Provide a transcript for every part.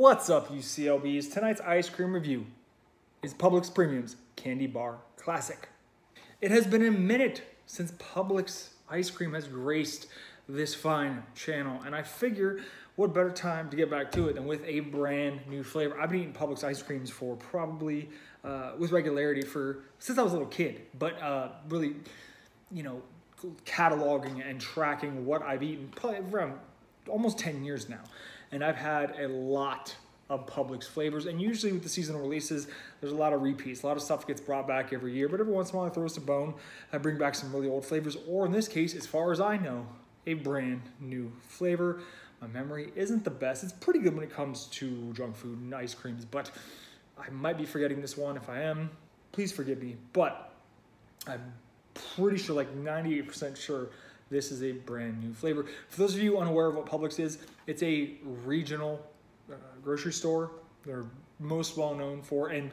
What's up, you CLBs? Tonight's ice cream review is Publix Premium's Candy Bar Classic. It has been a minute since Publix ice cream has graced this fine channel, and I figure what better time to get back to it than with a brand new flavor. I've been eating Publix ice creams for probably with regularity since I was a little kid, but really, cataloging and tracking what I've eaten probably around almost 10 years now. And I've had a lot of Publix flavors, and usually with the seasonal releases, there's a lot of repeats. A lot of stuff gets brought back every year, but every once in a while I throw us a bone. I bring back some really old flavors, or in this case, as far as I know, a brand new flavor. My memory isn't the best. It's pretty good when it comes to junk food and ice creams, but I might be forgetting this one. If I am, please forgive me, but I'm pretty sure, like 98% sure, this is a brand new flavor. For those of you unaware of what Publix is, it's a regional grocery store. They're most well known for, and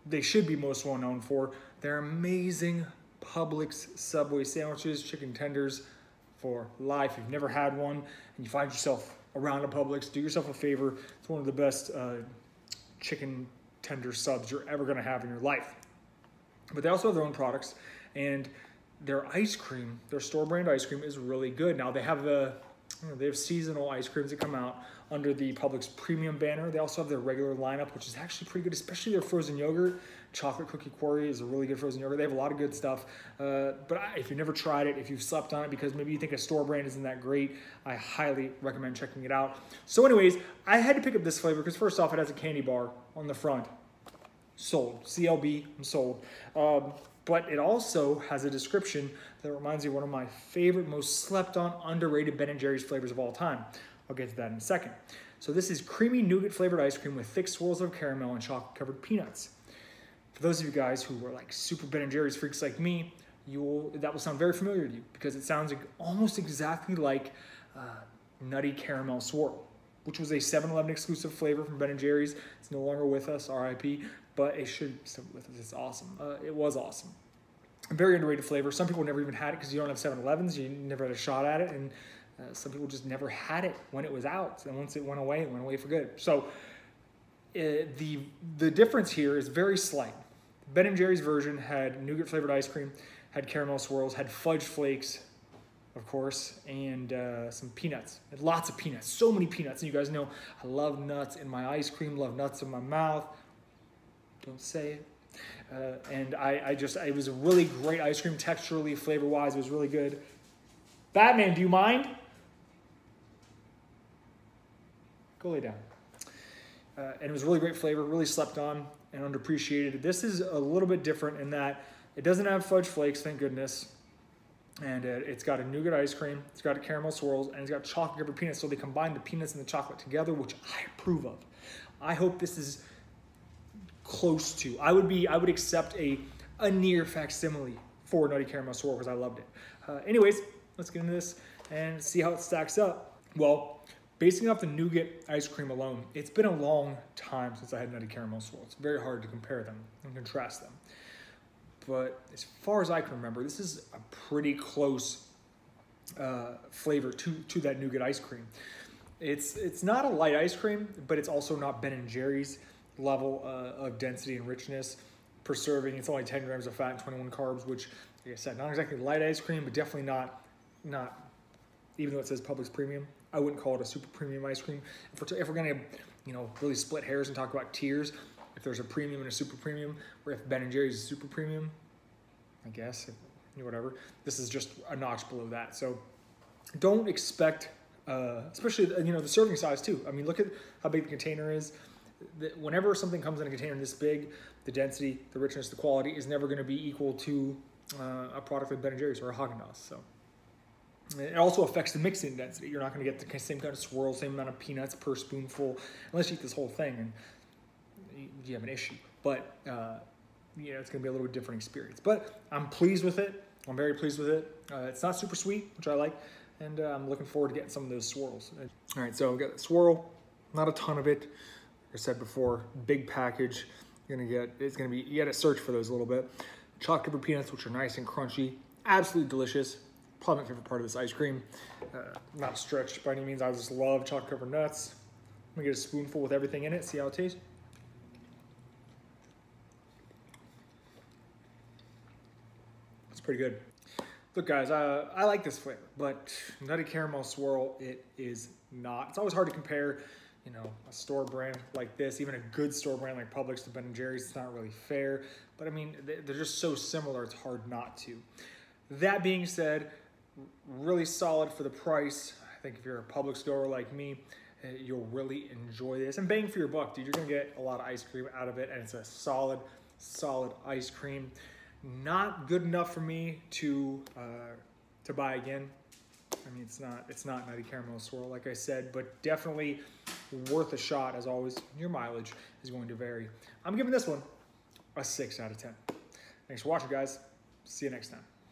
they should be most well known for, their amazing Publix Subway sandwiches, chicken tenders for life. If you've never had one and you find yourself around a Publix, do yourself a favor. It's one of the best chicken tender subs you're ever gonna have in your life. But they also have their own products, and their ice cream, their store brand ice cream, is really good. Now they have seasonal ice creams that come out under the Publix Premium banner. They also have their regular lineup, which is actually pretty good, especially their frozen yogurt. Chocolate Cookie Quarry is a really good frozen yogurt. They have a lot of good stuff. But if you've never tried it, if you've slept on it because maybe you think a store brand isn't that great, I highly recommend checking it out. So anyways, I had to pick up this flavor because first off, it has a candy bar on the front. Sold. CLB, I'm sold. But it also has a description that reminds me of one of my favorite, most slept on, underrated Ben & Jerry's flavors of all time. I'll get to that in a second. So this is creamy nougat flavored ice cream with thick swirls of caramel and chocolate covered peanuts. For those of you guys who are like super Ben & Jerry's freaks like me, that will sound very familiar to you because it sounds almost exactly like Nutty Caramel Swirl, which was a 7-Eleven exclusive flavor from Ben & Jerry's. It's no longer with us, RIP, but it should still be with us. It's awesome. It was awesome. A very underrated flavor. Some people never even had it because you don't have 7-Elevens. You never had a shot at it, and some people just never had it when it was out. And once it went away for good. So the difference here is very slight. Ben & Jerry's version had nougat flavored ice cream, had caramel swirls, had fudge flakes, of course, and some peanuts. And lots of peanuts, so many peanuts. And you guys know I love nuts in my ice cream, love nuts in my mouth. Don't say it. And it was a really great ice cream, texturally, flavor-wise, it was really good. Batman, do you mind? Go lay down. And it was really great flavor, really slept on and underappreciated. This is a little bit different in that it doesn't have fudge flakes, thank goodness. And it's got a nougat ice cream, it's got a caramel swirls, and it's got chocolate covered peanuts. So they combine the peanuts and the chocolate together, which I approve of. I hope this is close to. I would accept a near facsimile for Nutty Caramel Swirl because I loved it. Anyways, let's get into this and see how it stacks up. Well, basing off the nougat ice cream alone, it's been a long time since I had Nutty Caramel Swirl. It's very hard to compare them and contrast them. But as far as I can remember, this is a pretty close flavor to that nougat ice cream. It's not a light ice cream, but it's also not Ben & Jerry's level of density and richness per serving. It's only 10 grams of fat and 21 carbs, which, like I said, not exactly light ice cream, but definitely not, even though it says Publix Premium, I wouldn't call it a super premium ice cream. If we're gonna, really split hairs and talk about tiers, if there's a premium and a super premium, or if Ben & Jerry's is super premium, I guess, whatever. This is just a notch below that. So don't expect, especially, the serving size too. I mean, look at how big the container is. Whenever something comes in a container this big, the density, the richness, the quality is never going to be equal to a product like Ben & Jerry's or a Haagen-Dazs. So it also affects the mixing density. You're not going to get the same kind of swirl, same amount of peanuts per spoonful, unless you eat this whole thing and you have an issue. But it's going to be a little bit different experience. But I'm pleased with it. I'm very pleased with it. It's not super sweet, which I like, and I'm looking forward to getting some of those swirls. All right, so we got the swirl, not a ton of it. I said before, big package. You gotta search for those a little bit. Chocolate covered peanuts, which are nice and crunchy, absolutely delicious. Probably my favorite part of this ice cream. Not a stretch by any means. I just love chocolate covered nuts. gonna get a spoonful with everything in it, see how it tastes. It's pretty good. Look guys, I like this flavor, but Nutty Caramel Swirl, it is not. It's always hard to compare, you know, a store brand like this, even a good store brand like Publix to Ben & Jerry's. It's not really fair, but I mean, they're just so similar, it's hard not to. That being said, really solid for the price. I think if you're a Publix goer like me, you'll really enjoy this. And bang for your buck, dude. You're gonna get a lot of ice cream out of it, and it's a solid ice cream. Not good enough for me to buy again. I mean, it's not Nutty Caramel Swirl, like I said, but definitely worth a shot. As always, your mileage is going to vary. I'm giving this one a 6 out of 10. Thanks for watching, guys. See you next time.